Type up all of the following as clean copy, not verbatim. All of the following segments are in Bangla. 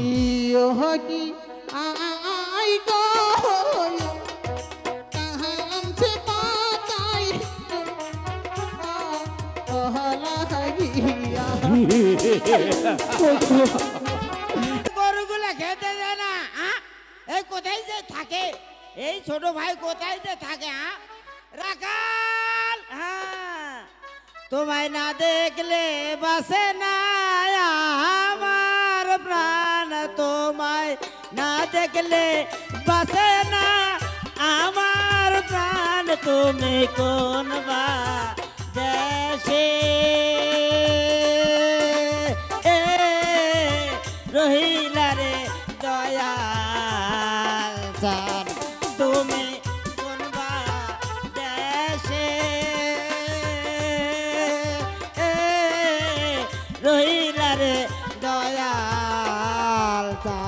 इयो की आई गो कहाँ से बताई कहला गया গরুগুলা খেতে দেয় না এই কোথায় যে থাকে এই ছোট ভাই কোথায় যে থাকে রাখাল তোমায় না দেখলে বাসে না আমার প্রাণ তোমায় না দেখলে বাসে না আমার প্রাণ তুমি কোন বা দেশে রহিলা রে দয়াল চান তুমি কোন বা দেশে রহিলা রে দয়াল চান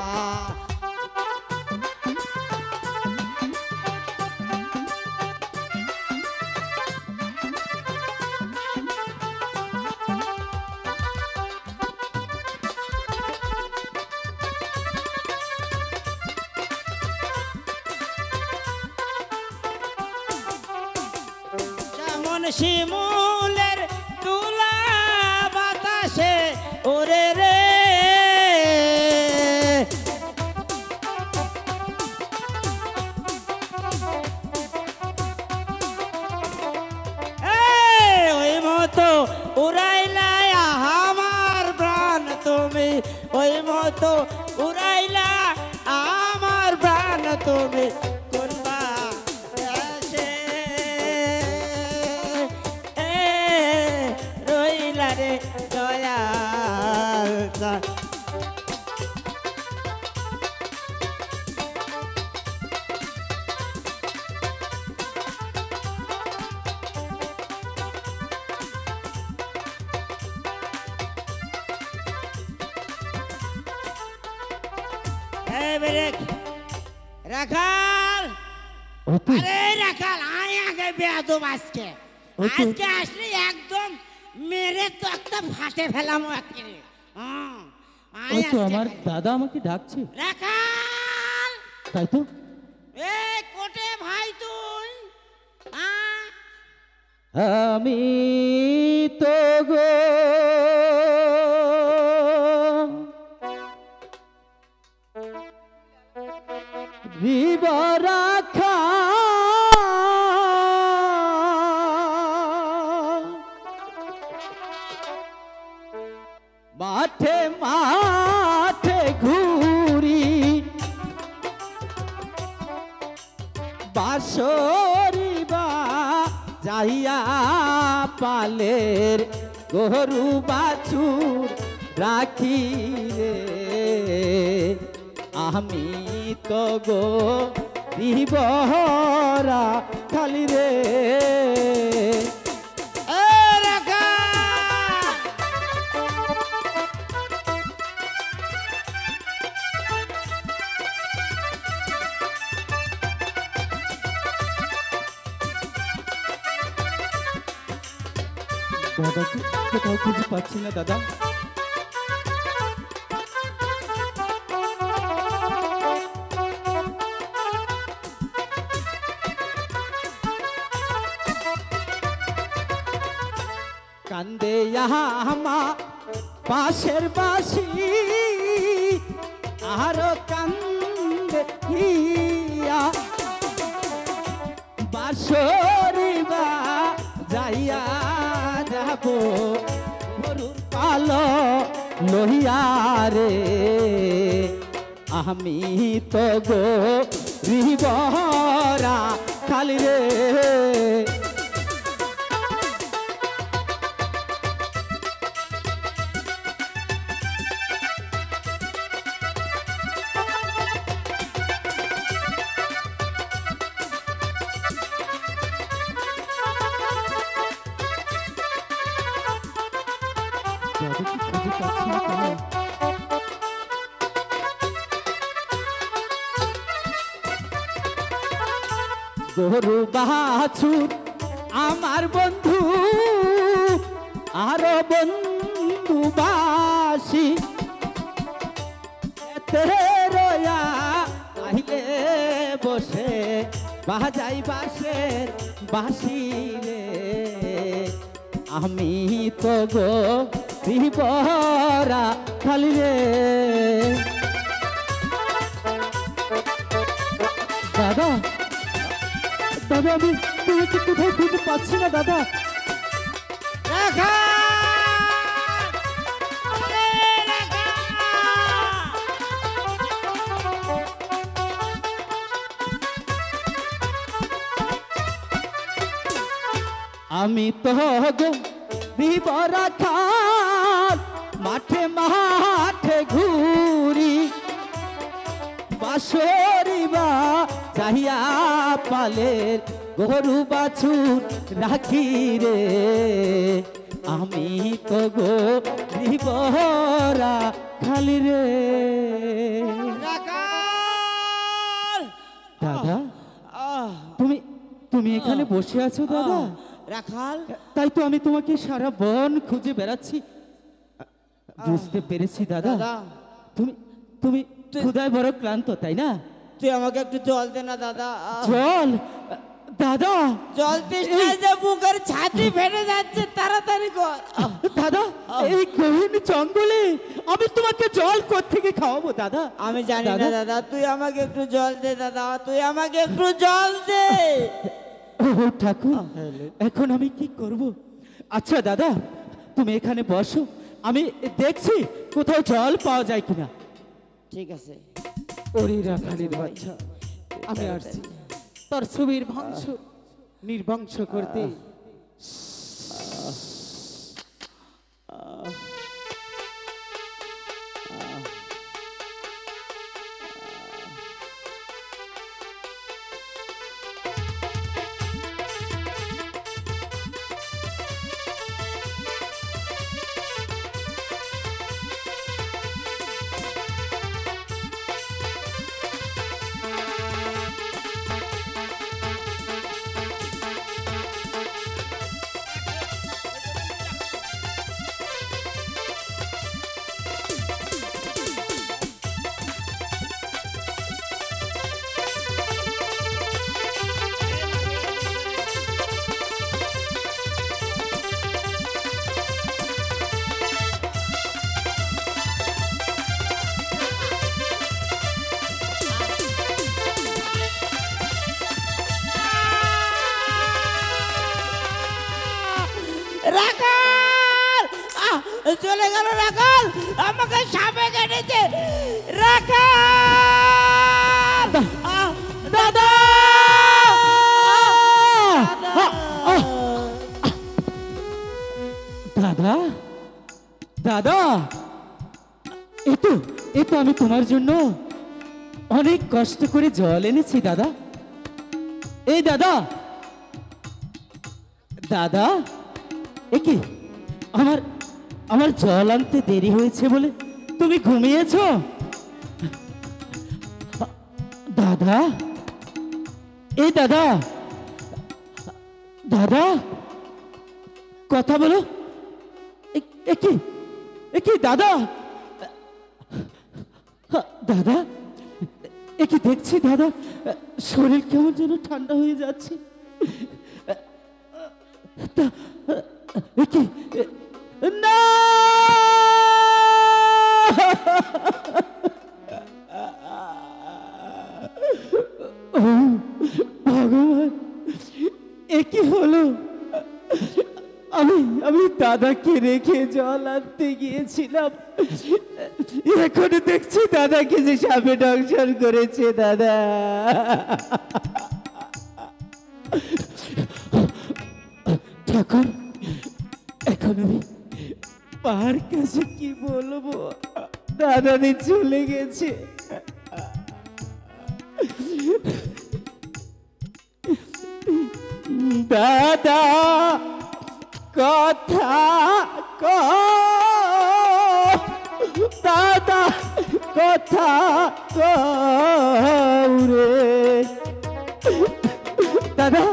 শিমুলের তুলা বাতাসে ওরে রে ওই মতো উড়াইলা আমার প্রাণ তুমি ওই মতো উড়াইলা আমার প্রাণ তুমি রাখাল আরে রাখাল আয় আগে বেয়াদব আজকে আসলে একদম মেরে তো একটা ফাটে ফেলাম একেবারে ওই তো আমার দাদা আমাকে ডাকছে রাখাল তাই তো এই কোটে ভাই তুই আমি তো গো রাখা মাঠে মাঠে ঘুরি বাঁশরি বা যাইয়া পালের গরু বাছুর রাখি রে আমি তো গো বিবহরা খালি রে দাদাকে কোথাও খুঁজে পাচ্ছি না দাদা কান্দে আমা পাশের বাসি আরো কান্দে হিয়া বাসরি বা যাইয়া যাব গরুর পালো লহিয়া রে আমি তো গো রিবরা খালি রে গরু বাছুর আমার বন্ধু আরো বন্ধু বাসি এত বাজাই বাঁশের বাঁশি রে, আমি তো গো বিবরা খালি রে। দাদা দাদা আমি তোমাকে কোথাও খুঁজে পাচ্ছি না দাদা। আমি তো গো বিবরা খাল মাঠে মাঠে ঘুরি, বাঁশরি বা চাহিয়া পালের গরু বাছুর রাখি রে, আমি তো গো বিবরা খালি রে। দাদা তুমি তুমি এখানে বসে আছো দাদা? রাখাল, তাই তো আমি তোমাকে সারা বন খুঁজে বেড়াচ্ছি। বুঝতে পেরেছি দাদা, তুমি তুমি ক্ষুধায় বড় ক্লান্ত, তাই না? তুই আমাকে একটু জল দে না দাদা। জল? দাদা জল তৃষ্ণায় যে বুকের ছাতি ফেটে যাচ্ছে, তাড়াতাড়ি কর। দাদা এই গহীন জঙ্গলে আমি তোমাকে জল কোত্থেকে খাওয়াবো দাদা? আমি জানি না দাদা, তুই আমাকে একটু জল দে দাদা, তুই আমাকে একটু জল দে। ও ঠাকুর, এখন আমি কি করব? আচ্ছা দাদা তুমি এখানে বসো, আমি দেখছি কোথাও জল পাওয়া যায় কিনা। ঠিক আছে। ওরে রাখালের বাচ্চা, আমি আসছি তোর ছবির ধ্বংস নির্বংশ করতে। রাখাল, চলে গেল রাখাল, আমাকে সাপে কেটেছে। রাখাল দাদা, দাদা দাদা এই তো আমি তোমার জন্য অনেক কষ্ট করে জল এনেছি দাদা। এই দাদা দাদা কি আমার আমার জল আনতে দেরি হয়েছে বলে তুমি ঘুমিয়েছো? দাদা এই দাদা দাদা কথা বলো। কি দাদা দাদা কি দেখছি দাদা, শরীর কেমন যেন ঠান্ডা হয়ে যাচ্ছে। না ভগবান, কি হলো? আমি দাদাকে রেখে জল আনতে গিয়েছিলাম, এখন দেখছি দাদাকে যে সাপে দংশন করেছে। দাদা ঠাকুর, এখন আমি পাহাড় কাছে কি বলবো? দাদাদি চলে গেছে। দাদা কথা দাদা কথা রে দাদা।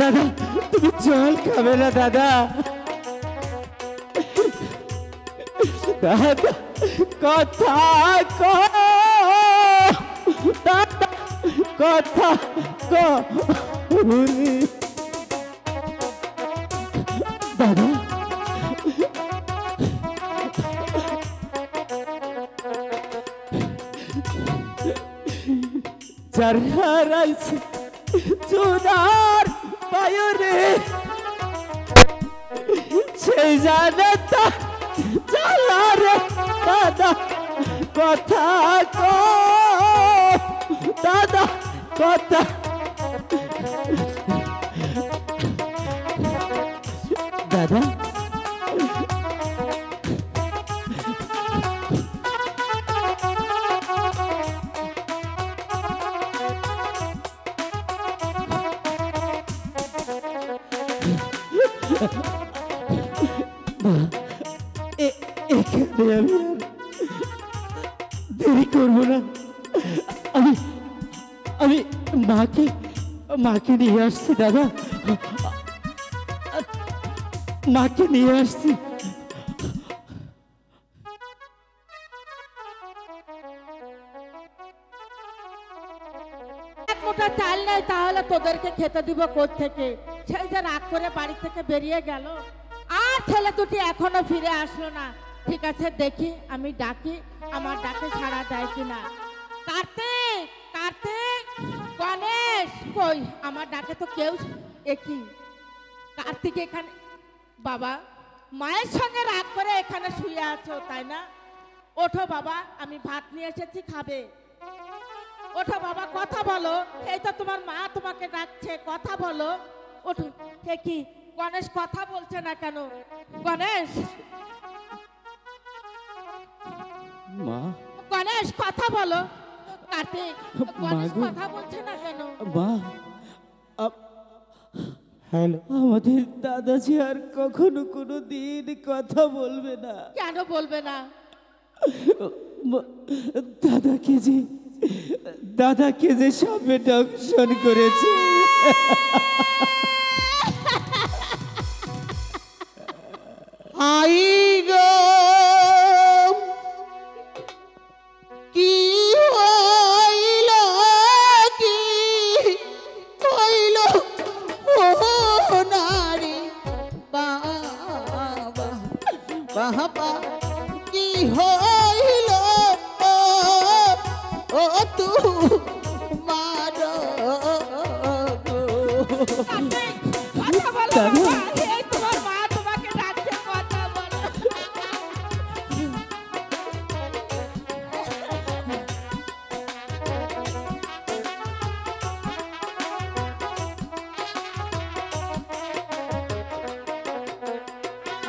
দাদা তুমি জল খাবে না দাদা? দাদা কথা দাদা কথা ওরে দাদা যার হারাইছে চুনার পায়রে সেই জানে তার চালারে দাদা কথা দাদা কথা দাদা এখানে আমি আর দেরি করবো না আমি আমি মাকে নিয়ে আসছি দাদা মাকে নিয়ে আসছি এক মুঠো চাল নেই তাহলে তোদেরকে খেতে দিব কোত্থেকে সেই যে রাগ করে বাড়ি থেকে বেরিয়ে গেল আর ছেলে দুটি এখনো ফিরে আসলো না ঠিক আছে দেখি আমি ডাকি আমার ডাকে সাড়া দেয় কিনা কার্তিক কার্তিক গণেশ কই আমার ডাকে তো কেউ একই কার্তিক এখানে বাবা মায়ের সঙ্গে রাগ করে এখানে শুয়ে আছো তাই না ওঠো বাবা আমি ভাত নিয়ে এসেছি খাবে ওঠো বাবা কথা বলো এই তো তোমার মা তোমাকে ডাকছে কথা বলো ওঠো কে কি গণেশ কথা বলছে না কেন গণেশ মা গণেশ কথা বলো কার্তিক গণেশ গো। কথা বলছে না কেন মা হ্যালো আমাদের দাদাজি আর কখনো কোনো দিন কথা বলবে না কেন বলবে না দাদাকে যে সাপে দংশন করেছে আই গো কি হইল কি হইল ও নারী বাবা বাবা কি হইল ও তু মার কার্তিক, কথা বলো দাদা। বাবা, এই তোমার মা তোমাকে ডাকছে কথা বলো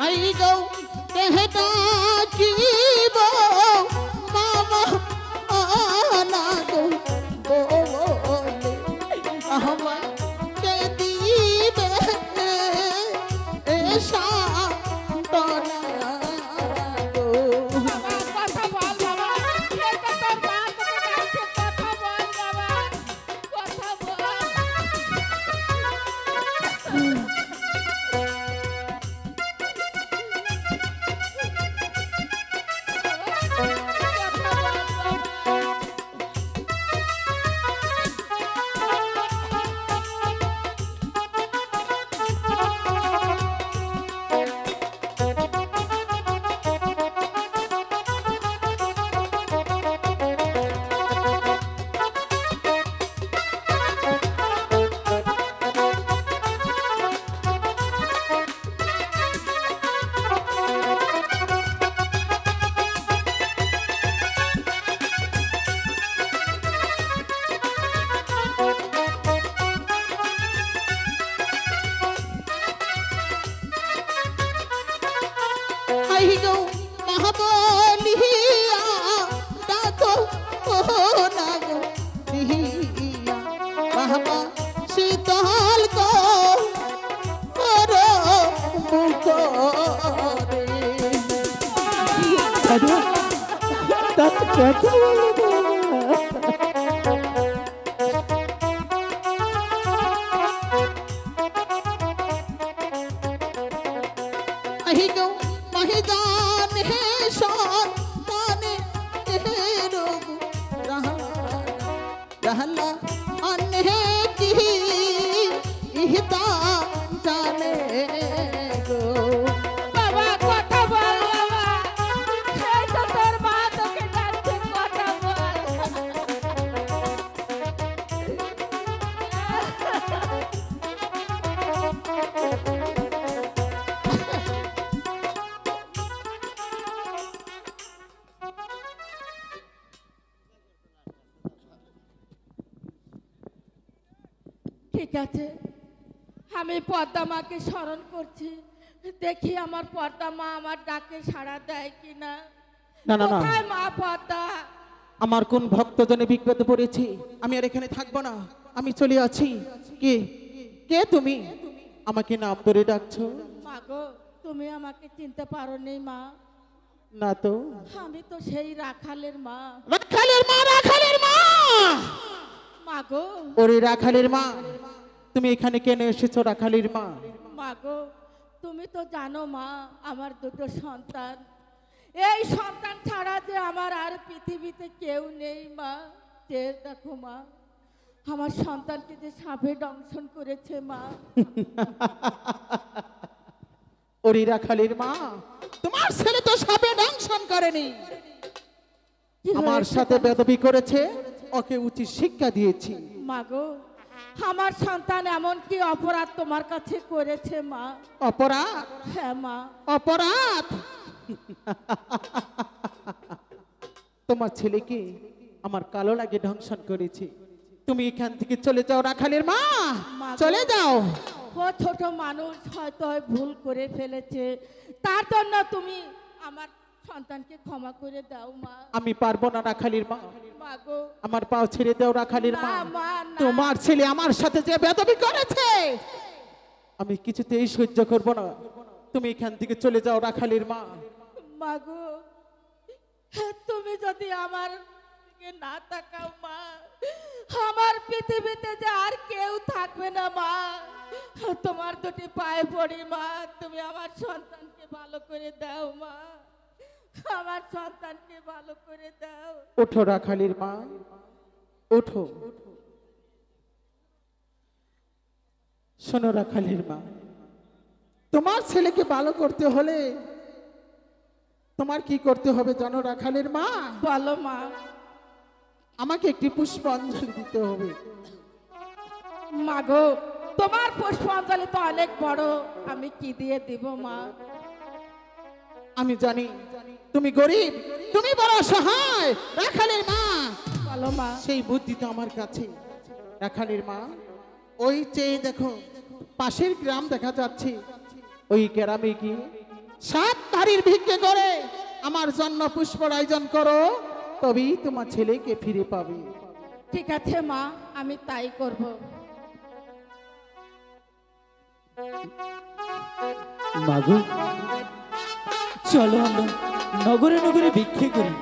আই গো কেহনা কি বো মামা আনা গো বলে আমার কে দিবে এসা তোনা গো বাবা, কথা বল বাবা এই তো তোর মা তোকে ডাকছে কথা বল বাবা কথা বল আই গো মহাবলিয়া ডাকো ও না গো দিয়া বাবা শীতল কো ওরো মুখ রে দাদা দাদা কথা বলো দাদা। আই গো মহিদান হে সন্তানে হে রোগ রহলা পিতা জানে গো। বাবা কথা বল বাবা, এই তো তোর মা তোকে ডাকছে, কথা বল। ঠিক আছে, আমি পদ্মা মাকে স্মরণ করছি, দেখি আমার পদ্মা মা আমার ডাকে সাড়া দেয় কিনা। না না না, কোথায় মা পদ্মা? আমার কোন ভক্তজনে বিপদে পড়েছে, আমি আর এখানে থাকবো না, আমি চলে আছি। কে কে তুমি? আমাকে নাম ধরে ডাকছো? মা গো, তুমি আমাকে চিনতে পারো নি মা? না তো। আমি তো সেই রাখালের মা। রাখালের মা, রাখালের মা! মা গো, ওরে রাখালের মা, তুমি এখানে কেন এসেছো রাখালের মা? মা গো, তুমি তো জানো মা, আমার দুটো সন্তান, এই সন্তান ছাড়া যে আমার আর পৃথিবীতে কেউ নেই মা। যে দেখো মা, আমার সন্তানকে যে সাপে দংশন করেছে মা। ওরে রাখালের মা, তোমার ছেলে তো সাপে দংশন করেনি, কি আমার হয়েছে সাথে মা? বেদবি করেছে, ওকে উচিত শিক্ষা দিয়েছি। মা গো, আমার সন্তান এমন কি অপরাধ তোমার কাছে করেছে মা? অপরাধ? হ্যাঁ মা। অপরাধ? তোমার ছেলেকে আমার কালো লাগে দংশন করেছে। তুমি এখান থেকে চলে যাও রাখালের মা, মা গো। চলে যাও। ও ছোট মানুষ হয়তো ভুল করে ফেলেছে, তার জন্য তুমি আমার সন্তানকে ক্ষমা করে দাও মা। আমি পারবো না রাখালের মা, মা গো, আমার পাও ছেড়ে দাও রাখালের মা। না, মা, না। তোমার ছেলে আমার সাথে যে বেদবি করেছে, আমি কিছুতেই সহ্য করব না। তুমি এখান থেকে চলে যাও রাখালের মা। মা গো, তুমি যদি আমার দিকে না তাকাও মা, আমার পৃথিবীতে যে আর কেউ থাকবে না মা। তোমার দুটি পায়ে পড়ি মা, তুমি আমার সন্তানকে ভালো করে দাও মা, আমার সন্তানকে ভালো করে দাও। ওঠো রাখালের মা, ওঠো। শোনো রাখালের মা, তোমার ছেলেকে ভালো করতে হলে তোমার কি করতে হবে জানো রাখালের মা? বলো মা। আমাকে একটি পুষ্পাঞ্জলি দিতে হবে। মা গো, তোমার পুষ্পাঞ্জলি তো অনেক বড়, আমি কি দিয়ে দিব মা? আমি জানি তুমি গরিব, তুমি বড় সহায় রাখালের মা। বলো মা। সেই বুদ্ধি তো আমার কাছে রাখালের মা। ওই চেয়ে দেখো, পাশের গ্রাম দেখা যাচ্ছে, ওই গ্রামে গিয়ে 7 ভারির ভিক্ষে করে আমার জন্য পুষ্পর আয়োজন করো, তবেই তোমার ছেলেকে ফিরে পাবে। ঠিক আছে মা, আমি তাই করব। মাগো, চলো আমরা নগরে নগরে ভিক্ষে করি।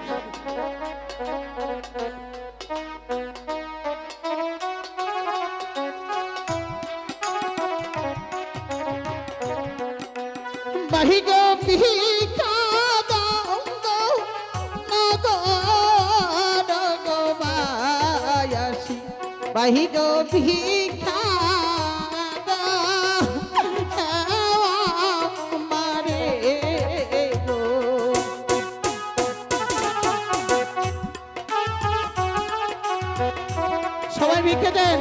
বাহি গো ভিক্ষা দাও গো নগর গো বায়াসি, বাহি গো ভিক্ষা দাও আমারে গো। সবাই ভিক্ষা দেন।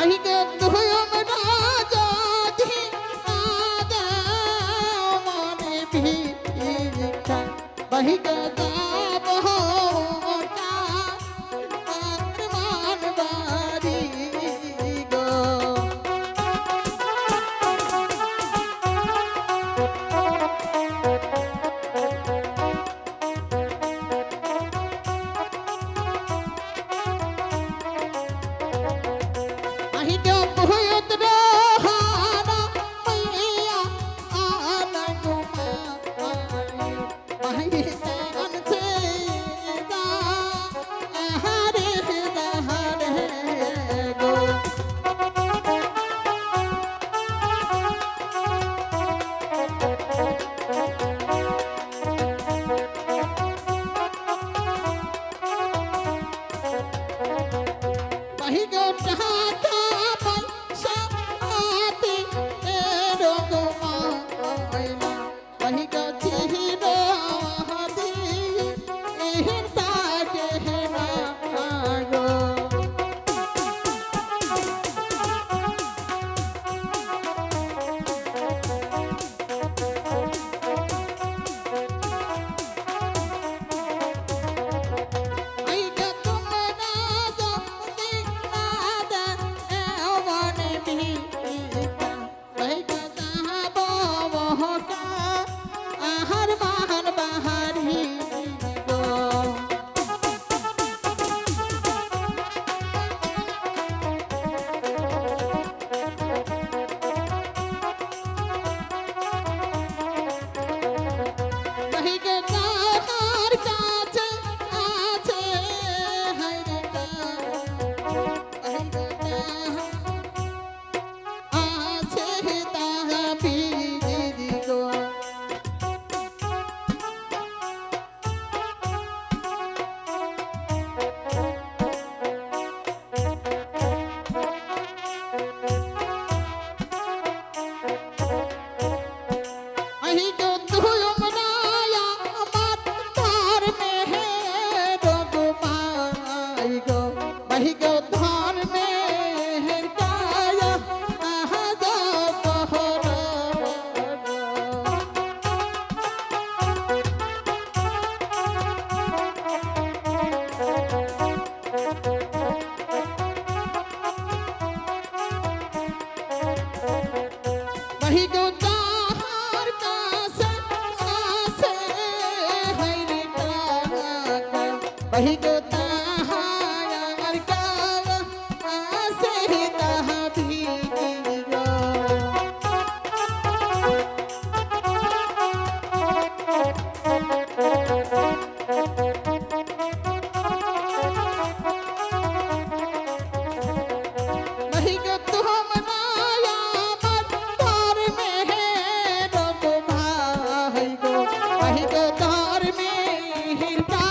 আহিকে দুয়ম রাজাধি আদাও মনে ভিক্ষা, বাহিকে গাবহ মান বাড়ি গো। আহিকে ভয়ত রহানা মাইয়া আনগো মাই, আহিকে আনছে দা হারে গো। বাহি গো টাকা পয়সা হাতে এরকম আইনা বাহি গো চির হাতে এহেন তাকে না গো Bahi go tahar ka ase tahabi go Bahi go tumhara mat tar mein hai rab bhai go Bahi go tar mein ka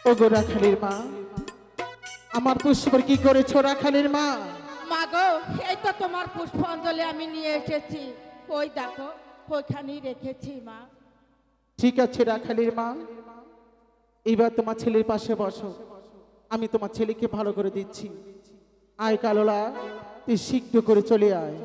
ওগো রাখালের মা আমার পুষ্পর কি করেছো রাখালের মা মা গো এই তো তোমার পুষ্পাঞ্জলি আমি নিয়ে এসেছি ওই দেখো ওইখানেই রেখেছি মা ঠিক আছে রাখালের মা এবার তোমার ছেলের পাশে বসো আমি তোমার ছেলেকে ভালো করে দিচ্ছি আয় কালোলা তুই শীঘ্র করে চলে আয়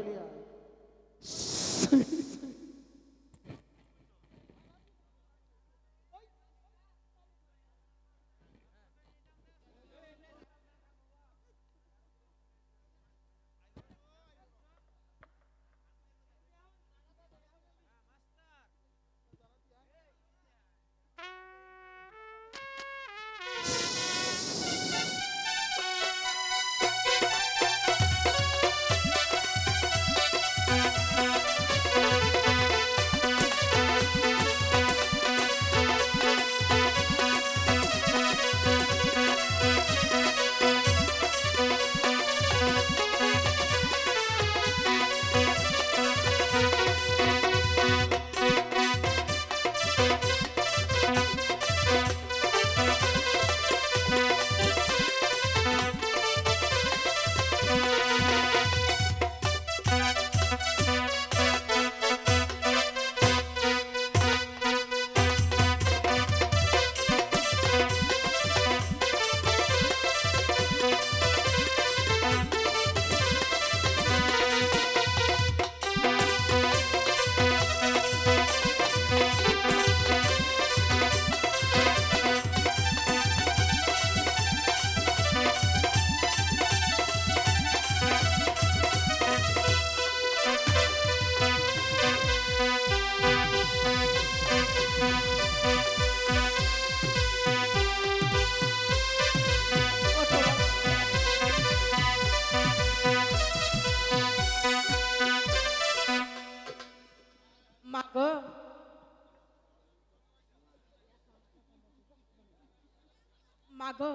মাগো,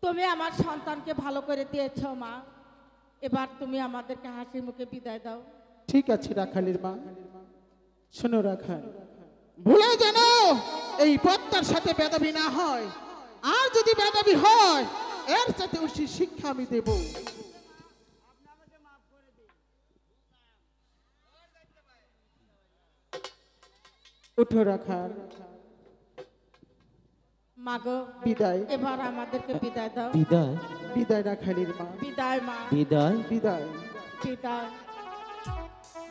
তুমি আমার সন্তানকে ভালো করে দিয়েছো মা, এবার তুমি আমাদেরকে হাসি মুখে বিদায় দাও। ঠিক আছে রাখালের মা। শোনো রাখাল, ভুলে যেন এই পথটার সাথে বেদাবি না হয়, আর যদি বেদাবি হয় এর সাথে উচিত শিক্ষা আমি দেব। উঠো রাখাল, মাগো বিদায়। এবার আমাদেরকে বিদায় দাও। বিদায়, বিদায় রাখালের মা, বিদায় মা, বিদায়। বিদায়। বিদায়,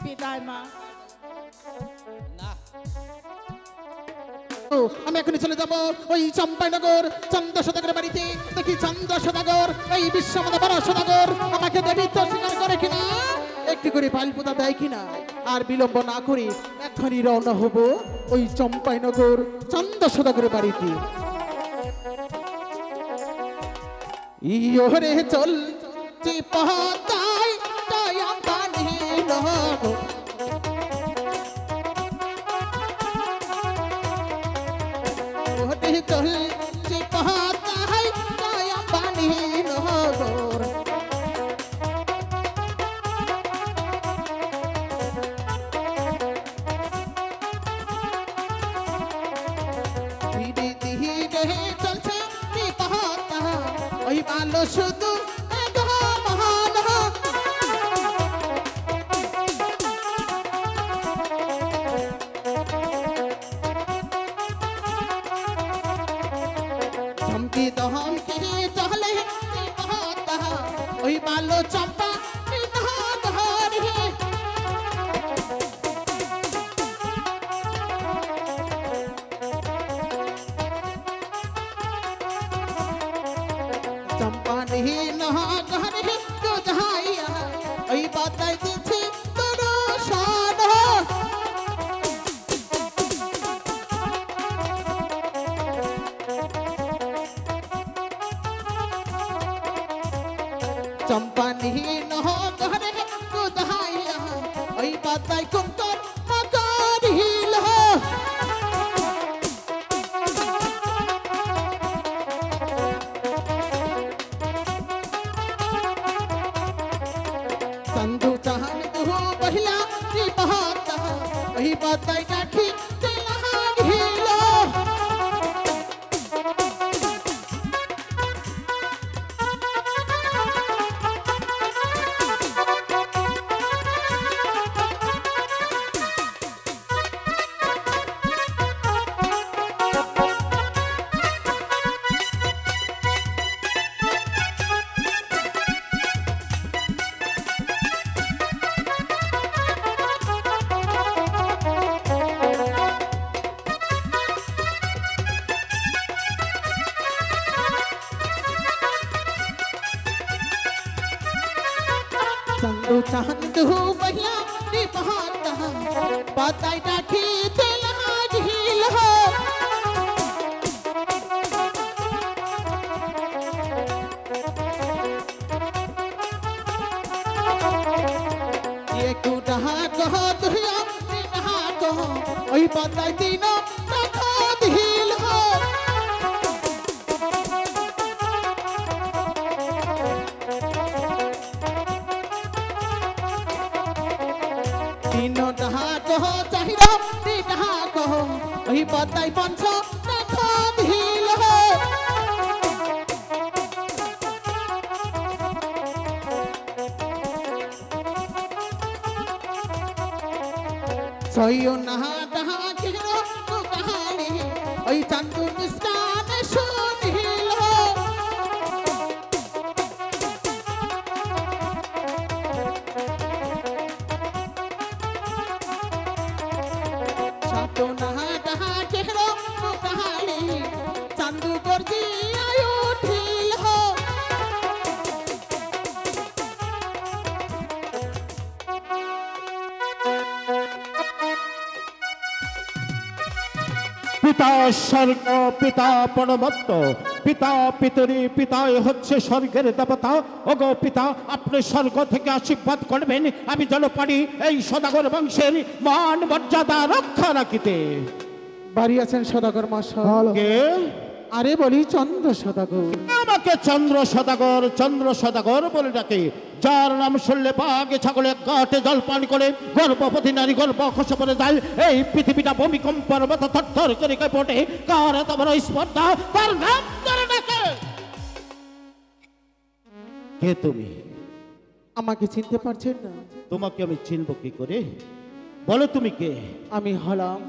বিদায় মা। ও, আমি এখনই চলে যাব ওই চম্পাইনগর চন্দ্র সদাগর বাড়িতে। দেখি চন্দ্র সদাগর এই বিশ্বমাতা বড় সদাগর আমাকে দেবিত্ব স্বীকার করে কিনা, একটি করে পালপুতা দেয় কিনা। আর বিলম্ব না করি এখনই রওনা হব ওই চম্পাইনগর চন্দ্র সদাগর বাড়িতে। ইয়োরে চল যে পহতাই দয়া পানি লব, ওরে চল যে পহতাই দয়া পানি লব। ধীরে ধীরে চলছে যে পহতা, ওই ভালো শুধু মহান। ধমকি দহমকি চলে পহতা, ওই ভালো চম্পা ধরে। চম্পা নেহি নহা ঘরে তো যাইয়া, ওই বাতাই দিচ্ছে তোর সাদ। চম্পা নেহি নহা ঘরে তো যাইয়া, ওই বাতাই কুন্তর করিল। संधु चाहन तू पहिला जी बहाता, वही बाताई काठी तेला घिलो। संधु चाहन तू पहिला जी बहाता, बाताई काठी तेला घिलो। ये कुडहा कहो दुहिया दिनहा कहो, ओई बाताई दिनो तखा दिल हो। दिनो डहा कहो चाहिरो दिनहा कहो, ओई बाताई पंचो तखा दिल हो। सयो नहा डहा किरो तू कहानी, ओई चंदू निस्कान सुनिल हो। सातो नहा डहा किरो तू कहानी, चंदू गर्जी आयो ठीक हो। পিতা স্বর্গ, পিতা পরমত্ত, পিতা পিতরি, পিতাই হচ্ছে স্বর্গের দেবতা। ওগো পিতা, আপনি স্বর্গ থেকে আশীর্বাদ করবেন আমি যেন পারি এই সদাগর বংশের মান মর্যাদা রক্ষা রাখিতে। বাড়ি আছেন সদাগর মশাই। কে? আরে বলি চন্দ্র সদাগর। আমাকে চন্দ্র সদাগর বলে ডাকে, যার নাম শুনলে বাঘে ছাগলে গাটে জল পান করে, গর্ভবতী নারী গর্ভ খসে পড়ে যায়, এই পৃথিবীটা ভূমিকম্পের মতো থরথর করে কাঁপে, কার এত বড় স্পর্ধা, তার নাম ধরে ডাকে। কে তুমি? আমাকে চিনতে পারছেন না? তোমাকে আমি চিনব কি করে? বলো তুমি কে? আমি হলাম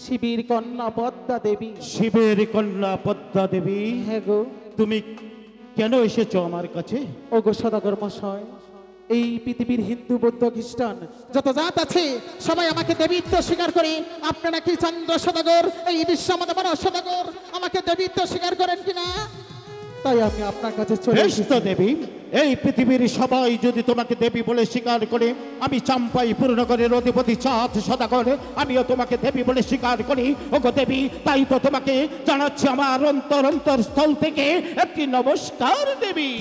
শিবের কন্যা পদ্মা দেবী। শিবের কন্যা পদ্মা দেবী। হ্যাঁ গো। তুমি কেন এসেছো আমার কাছে? ও গো সদাগর মশাই, এই পৃথিবীর হিন্দু বৌদ্ধ খ্রিস্টান যত জাত আছে সবাই আমাকে দেবীত্ব স্বীকার করে। আপনারা কি চন্দ্র সদাগর, এই বিশ্বমাতা সদাগর আমাকে দেবীত্ব স্বীকার করেন কিনা? তাই আমি আপনার কাছে চলে বেশ এসেছি। তো দেবী, এই পৃথিবীর সবাই যদি তোমাকে দেবী বলে স্বীকার করে, আমি চাম্পাই পূর্ণগরের অধিপতি চাঁদ সদাগর, আমিও তোমাকে দেবী বলে স্বীকার করি। ওগো দেবী, তাই তো তোমাকে জানাচ্ছি আমার অন্তর স্থল থেকে একটি নমস্কার দেবী।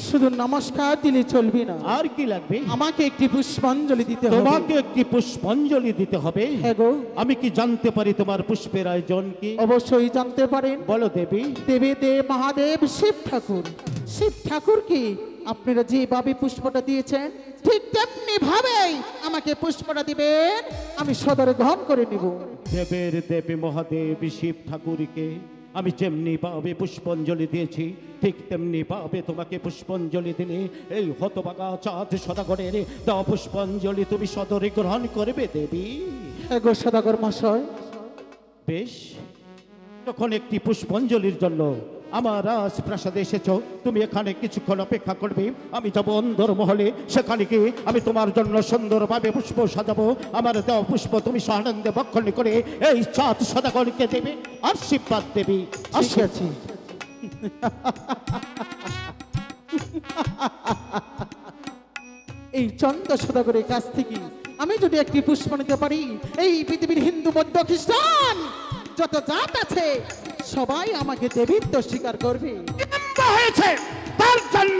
শুধু নমস্কার দিলে চলবে না, আর কি লাগবে? আমাকে একটি পুষ্পাঞ্জলি দিতে হবে। তোমাকে একটি পুষ্পাঞ্জলি দিতে হবে। হ্যাঁ গো। আমি কি জানতে পারি তোমার পুষ্পের আয়োজন কি? অবশ্যই জানতে পারেন। বলো দেবী। দেবে দেব মহাদেব শিব ঠাকুর। শিব ঠাকুর কি আপনারা যেভাবে পুষ্পটা দিয়েছেন ঠিক তেমনি ভাবেই আমাকে পুষ্পটা দিবেন, আমি সদরে গ্রহণ করে নিব। দেবের দেবী মহাদেব শিব ঠাকুরকে আমি যেমনি ভাবে পুষ্পাঞ্জলি দিয়েছি, ঠিক তেমনি ভাবে তোমাকে পুষ্পাঞ্জলি দিলে এই হতভাগা চাঁদ সদাগরের দেওয়া পুষ্পাঞ্জলি তুমি সদরে গ্রহণ করবে দেবী। এগো সদাগর মশাই, বেশ, তখন একটি পুষ্পাঞ্জলির জন্য আমার রাজপ্রাসাদে এসেছো, তুমি এখানে কিছুক্ষণ অপেক্ষা করবে। আমি যাবো অন্দর মহলে, সেখানে গিয়ে আমি তোমার জন্য সুন্দরভাবে পুষ্প সাজাবো। আমার দেওয়া পুষ্প তুমি সানন্দে বক্ষণ করে এই চাঁদ সদাগরকে দেবে, আশীর্বাদ দেবী। ঠিক আছে। এই চন্দ্র সদাগরের কাছ থেকে আমি যদি একটি পুষ্প নিতে পারি, এই পৃথিবীর হিন্দু বৌদ্ধ খ্রিস্টান যত জাত আছে সবাই আমাকে দেবীত্ব স্বীকার করবে। হয়েছে তার জন্য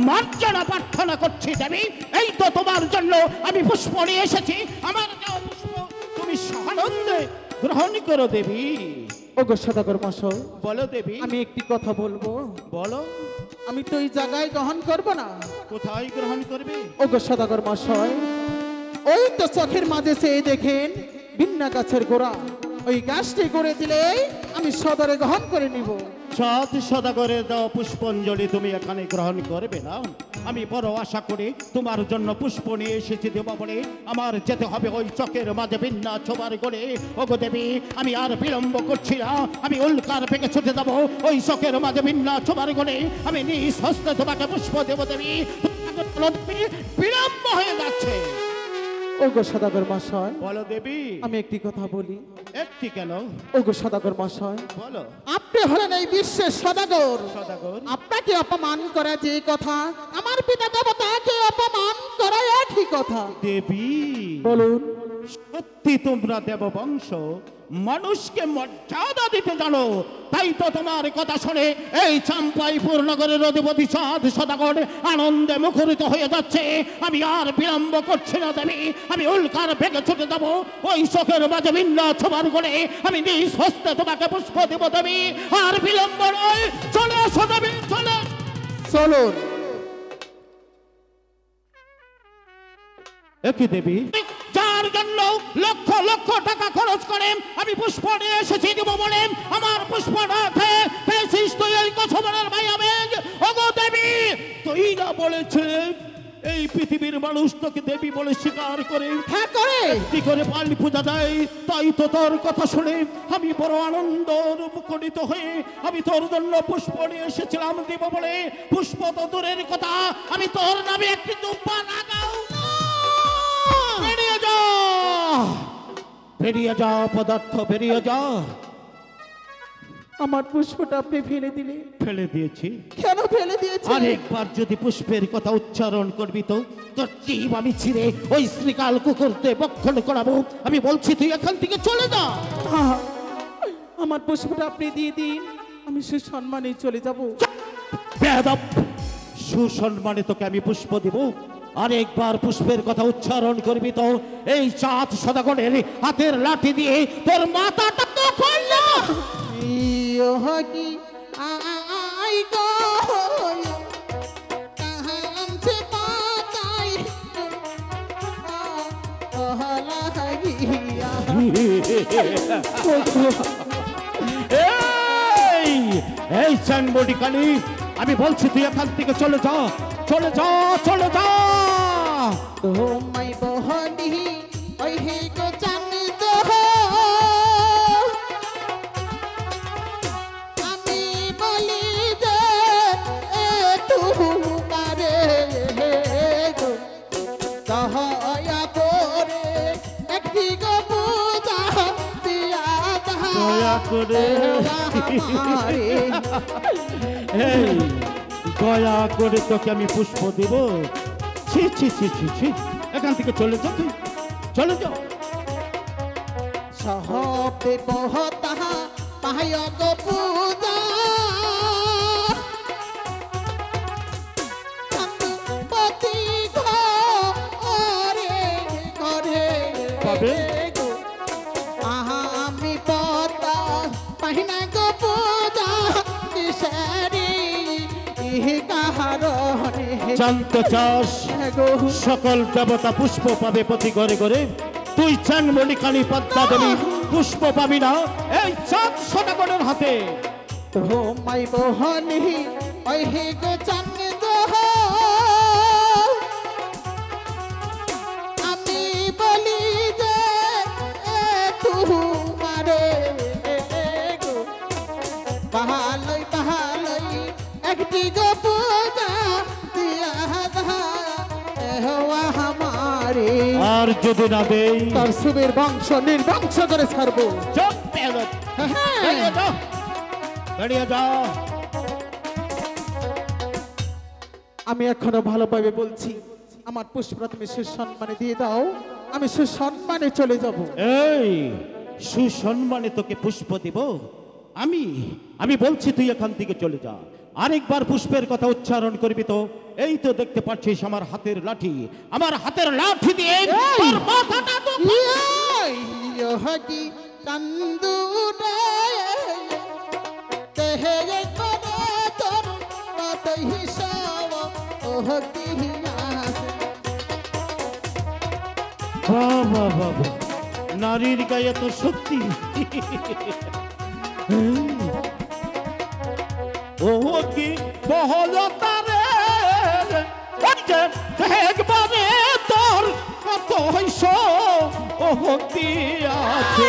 মার্জনা প্রার্থনা করছি দেবী। এই তো তোমার জন্য আমি পুষ্প নিয়ে এসেছি, আমার দেওয়া পুষ্প তুমি সানন্দে গ্রহণ করো দেবী। ওগো সদাগর মশাই, বলো দেবী। আমি একটি কথা বলবো। বলো। আমি তো এই জায়গায় গ্রহণ করব না। কোথায় গ্রহণ করবে? ওগো সদাগর মশাই, ওই তো চোখের মাঝে চেয়ে দেখেন বিন্না গাছের গোড়া, ওই গাছটি গড়ে দিলেই আমি সদরে গ্রহণ করে নিব। চাঁদ সদাগরের দেওয়া পুষ্পাঞ্জলি তুমি এখানে গ্রহণ করবে না? আমি বড় আশা করে তোমার জন্য পুষ্প নিয়ে এসেছি দেব বলে আমার যেতে হবে ওই চকের মাঝে বিন্যা ছোবার গড়ে। ওগো দেবী, আমি আর বিলম্ব করছি না, আমি উল্কার ভেঙে ছুটে যাবো ওই চকের মাঝে বিন্যা ছোবার গড়ে। আমি নিজ হস্তে তোমাকে পুষ্প দেব দেবী, বিলম্ব হয়ে যাচ্ছে। ওগো সদাগর মশাই, বলো দেবী। আমি একটি কথা বলি। একটি কেন? ওগো সদাগর মশাই, বলো। আপনি হলেন এই বিশ্বের সদাগর। সদাগর। আপনাকে অপমান করা যে কথা, আমার পিতা দেবতাকে অপমান করা একই কথা। দেবী বলুন। সত্যি তোমরা দেববংশ, মানুষকে মর্যাদা দিতে জানো, তাই তো তোমার কথা শুনে এই চাম্পাইপুর নগরের অধিপতি চাঁদ সদাগর আনন্দে মুখরিত হয়ে যাচ্ছে। আমি আর বিলম্ব করছি না দেবী, আমি উল্কার ভেগে ছুটে যাবো ওই চোখের মাঝে বিন্যা ছোবার করে। আমি নিজ হস্তে তোমাকে পুষ্প দেব দেবী, আর বিলম্ব নয়, চলে আসো দেবী, চলে। চলুন। একই দেবী, যার জন্য লক্ষ লক্ষ টাকা খরচ করে আমি পুষ্প নিয়ে এসেছি দেব বলে আমার পুষ্প না পেয়েছিস তুই এই কথবনের ভাই আবেগ। ওগো দেবী, তুই না বলেছিস এই পৃথিবীর মানুষ তোকে দেবী বলে স্বীকার করে, হ্যাঁ করে, কি করে পালি পূজা দেয়, তাই তো তোর কথা শুনে আমি বড় আনন্দ মুখরিত হয়ে আমি তোর জন্য পুষ্প নিয়ে এসেছিলাম দেব বলে। পুষ্প তো দূরের কথা, আমি তোর নামে একটি দুব্বা লাগাও। বেরিয়ে যা, বেরিয়ে যা পদার্থ, বেরিয়ে যা। আমার পুষ্পটা আপনি ফেলে দিলে। ফেলে দিয়েছি। কেন ফেলে দিয়েছি? আরেকবার যদি পুষ্পের কথা উচ্চারণ করবি তো তোর জীব আমি ছিঁড়ে ওই শ্রীকাল কুকুরতে বক্ষণ করাবো। আমি বলছি তুই এখান থেকে চলে যা। আমার পুষ্পটা আপনি দিয়ে দিন, আমি সুসম্মানে চলে যাব। বেয়াদব, সুসম্মানে তোকে আমি পুষ্প দিব। আরেকবার পুষ্পের কথা উচ্চারণ করবি তো এই চাঁদ সদাগরের হাতের লাঠি দিয়ে তোর মাথাটা তো করলাম। योगी आई गो कहाँ से पाताई कहला गिया এই চানবডি কালী, আমি বলছি তুই এখান থেকে চলে যা, চলে যা, চলে যা। তোমায় বহনি ওই হে গো চান দো আমি বলি যে এ তুমারে গো দয়া করে একটি গো পূজা দিয়া দয়া করে আমারে এই দয়া করে তোকে আমি পুষ্প দেব? ছি ছি ছি ছি ছি, এখান থেকে চলে যা, তুই চলে যা। সহবে বহতা পায় গো পূজা পতি ঘরে ঘরে পাবে? গো আমি পতা পাহিনা গো পূজা কিসেরি ইহ কাহারণে জানতে চাস গো সকল দেবতা পুষ্প পাবে প্রতি ঘরে ঘরে, তুই চানমণি কালী পদ্মা দেবী পুষ্প পাবি না এই চাঁদ সদাগরের হাতে। তোমায় বহনি ওই হে গো চান দো আমি বলি যে এ তুমারে গো ভালোই ভালোই একটি গো পূজা দিয়া হওয়া আমারে আর যদি না দেই তার সুবের বংশ নির্বংশ করে ছাড়বো। চুপ বেয়াদব। বেরিয়ে যা, বেরিয়ে যা। আমি এখনো ভালোভাবে বলছি, আমার পুষ্পরা তুমি সুসম্মানে দিয়ে দাও, আমি সুসম্মানে চলে যাব। এই সুসম্মানে তোকে পুষ্প দিব আমি? আমি বলছি তুই এখান থেকে চলে যা। আরেকবার পুষ্পের কথা উচ্চারণ করবি তো এই তো দেখতে পাচ্ছিস আমার হাতের লাঠি, আমার হাতের লাঠি দিয়ে তোর মাথাটা তো ইয়োগি চন্দুরে তেহে করে তোর কত হিসাব ওহতি আছে। বাবা বাবা, নারীর গায়ে তো সত্যি ও কি বহলতা রে, একবারে তোর কত হইস ও কি আছে।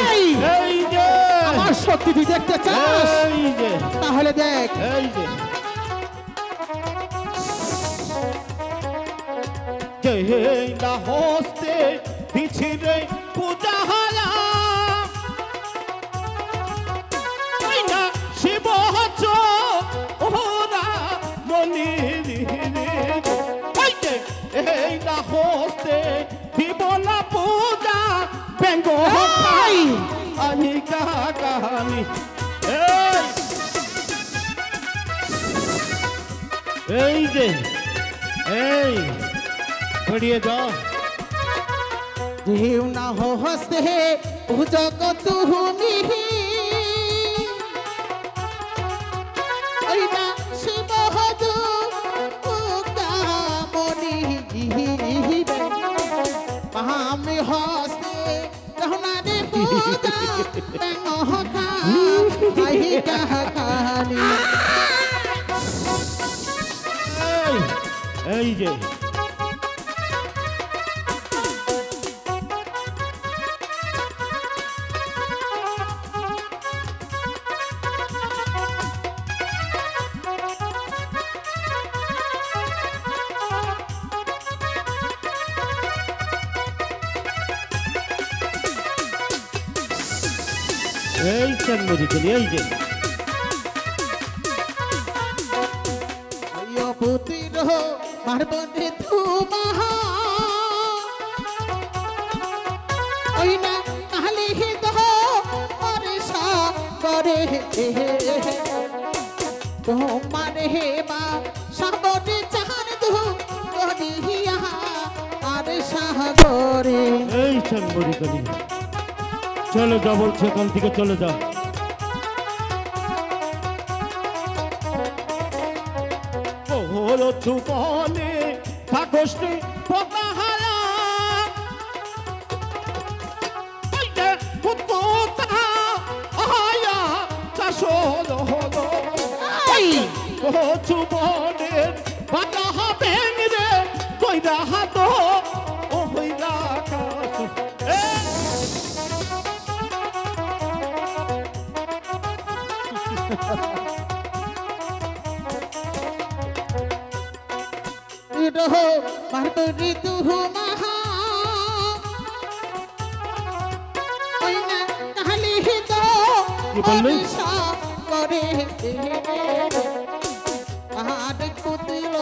এই যে আমার শক্তি তুই দেখতে চাস? এই যে তাহলে দেখ, এই যে না হস্তে পিছিয়ে পূজা হায়া না শিব হচ্ছ ওরা মনির এই না হস্তে দিব না পূজা ব্যঙ্গ খাই আমি কাহানি। এই যে এই বেরিয়ে যা। দেউ না হস্তে জগৎ হুনি ওই না শিব হজু মনি আমি হস্তে রহনারে পূজা নহা আহি কাহানি। এই যে এই চানমুড়ি চলি, এই যে পুতির মারবনে তুমাহা ওই না কালি দহ করে সাগরে তোমারে বা সাগরে চার দু করিয়া আর সাগরে। এই চানমুড়ি চলি, চলে যা বলছে এখান থেকে চলে যা। চুবনে থাকসনি পতাহারা ওইটা কুত্তা আয়া চাষল হলো চুবনের বাধা বেং রে কইরা হাত ও হইরা রহো মাতরি তুহু মহা ওই না কালি তো কি বললি? করে আর কুতিল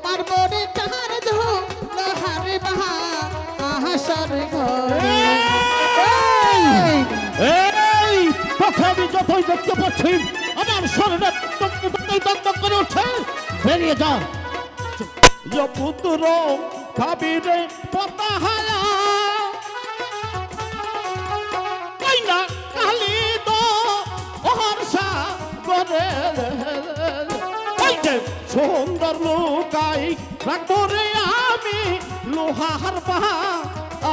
পারবরে চার ধো লহারে বাহা আহাসর ঘরে এই তোকে আমি যতই দেখতে পাচ্ছি আমার শরীরে ততই দগদগ করে উঠছে বেরিয়ে যা পুত্র কাবিরে পতাহারা কইনা কালি তো হর্ষা করে সুন্দর লোকাই রাখবো রে আমি লোহার বাহা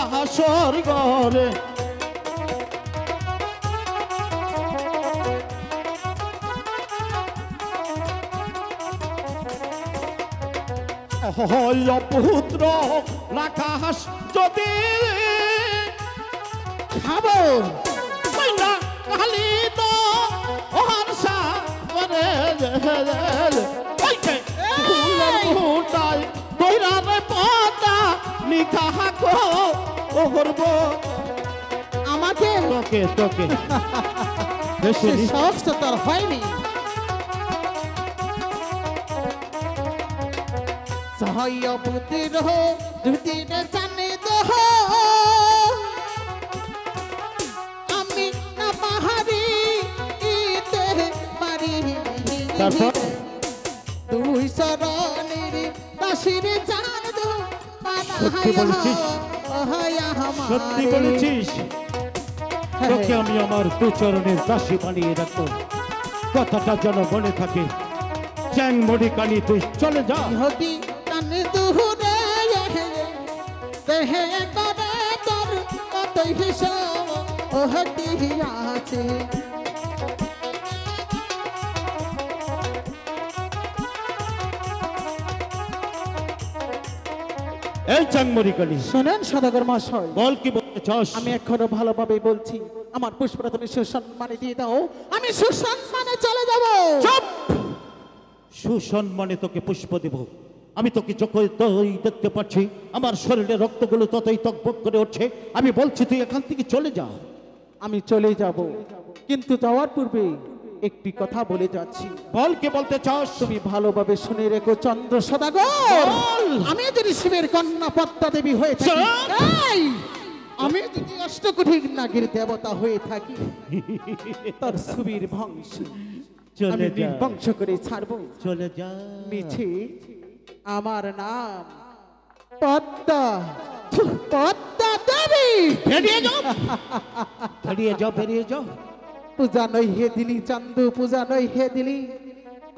আহাসর ঘরে পুত্র রাখাস যদি খাবো কইনা কালি তো হর্ষা করে তৈরারে পতা নিকাহ করব আমাকে তোকে তোকে সে শখ তো তার হয়নি সহায় পুত্র দুদিন জানে দহ আমি না পাহাড়ি ইতে পারি তারপর তুই সরণের দাসির জান দো সত্যি বলছিস? সত্যি বলেছিস তোকে আমি আমার দু চরণের দাসী বানিয়ে রাখবো কথাটা যেন মনে থাকে চ্যাং মরি কানি তুই চলে যা হতি কানে দুহুরে দেহে করে তোর কতই হিসাব ও হতি আছে এই চ্যাং মরি কানি শোনেন সদাগর মশাই বল কি বলতে চাস আমি এখনো ভালোভাবে বলছি আমার পুষ্পরা তুমি সুসম্মানে দিয়ে দাও আমি সুসম্মানে চলে যাব চুপ সুসম্মানে তোকে পুষ্প দেব আমি তোকে যতই দেখতে পাচ্ছি আমার শরীরে রক্তগুলো ততই টকবক করে উঠছে আমি বলছি তুই এখান থেকে চলে যা আমি চলে যাব কিন্তু যাওয়ার পূর্বে একটি কথা বলে যাচ্ছি বল কি বলতে চাস তুমি ভালোভাবে শুনে রেখো চন্দ্র সদাগর বল। আমি যদি শিবের কন্যা পদ্মা দেবী হয়ে থাকি চুপ। এই, আমি যদি অষ্টকোটি নাগের দেবতা হয়ে থাকি তার সুবীর বংশ চলে আমি যা। নির্বংশ করে ছাড়বো চলে যা মিছে আমার নাম পদ্মা পদ্মা দেবী বেরিয়ে যাও বেরিয়ে যাও বেরিয়ে যাও পূজা নই হে দিলি চান্দু পূজা নই হে দিলি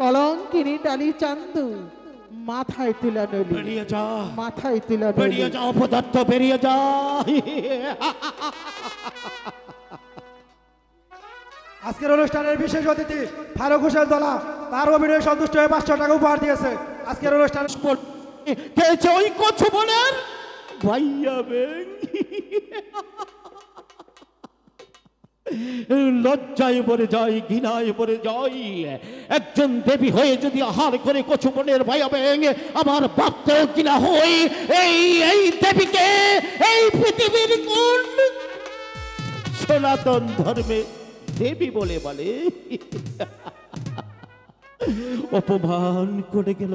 কলঙ্কিনী ডালি চান্দু মাথায় তুলা নলি বেরিয়ে যা মাথায় তুলা নলি বেরিয়ে যাও অপদার্থ বেরিয়ে যা আজকের অনুষ্ঠানের বিশেষ অতিথি ফারুক হোসেন দলা তার অভিনয় সন্তুষ্ট হয়ে 500 টাকা উপহার দিয়েছে আজকের অনুষ্ঠান খেয়েছে ওই কচু বনের ভাইয়া বেং লজ্জায় মরে যাই ঘৃণায় মরে যাই একজন দেবী হয়ে যদি আহার করে কচু বনের ভাইয়া বেং আমার বাপতেও কিনা হই এই এই দেবীকে এই পৃথিবীর কোন সনাতন ধর্মে দেবী বলে বলে অপমান করে গেল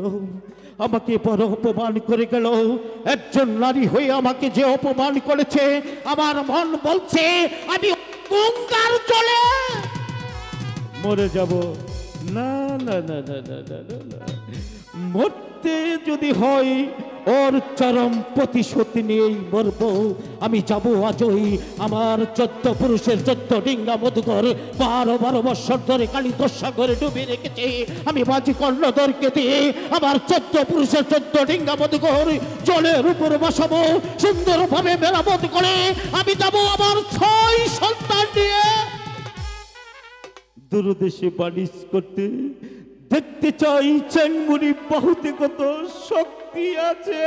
আমাকে বড় অপমান করে গেল একজন নারী হয়ে আমাকে যে অপমান করেছে আমার মন বলছে আমি গঙ্গার জলে মরে যাব না না না না না না না না মরতে যদি হয় ওর চরম প্রতিশোধ নিয়েই মরব। আমি যাব আজই আমার 14 পুরুষের 14 ডিঙ্গা মধুকর 12 বৎসর ধরে কালিত সাগরে ডুবে রেখেছে। আমি বাজি কর্ণধরকে দিয়ে আমার 14 পুরুষের 14 ডিঙ্গা মধুকর জলের উপর বসাবো, সুন্দরভাবে মেরামত করে আমি যাব আমার 6 সন্তান নিয়ে দূরদেশে বাণিজ করতে। দেখতে চাই চেংমুনি বাহুতে কত শক্তি আছে।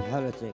ভালো আছে।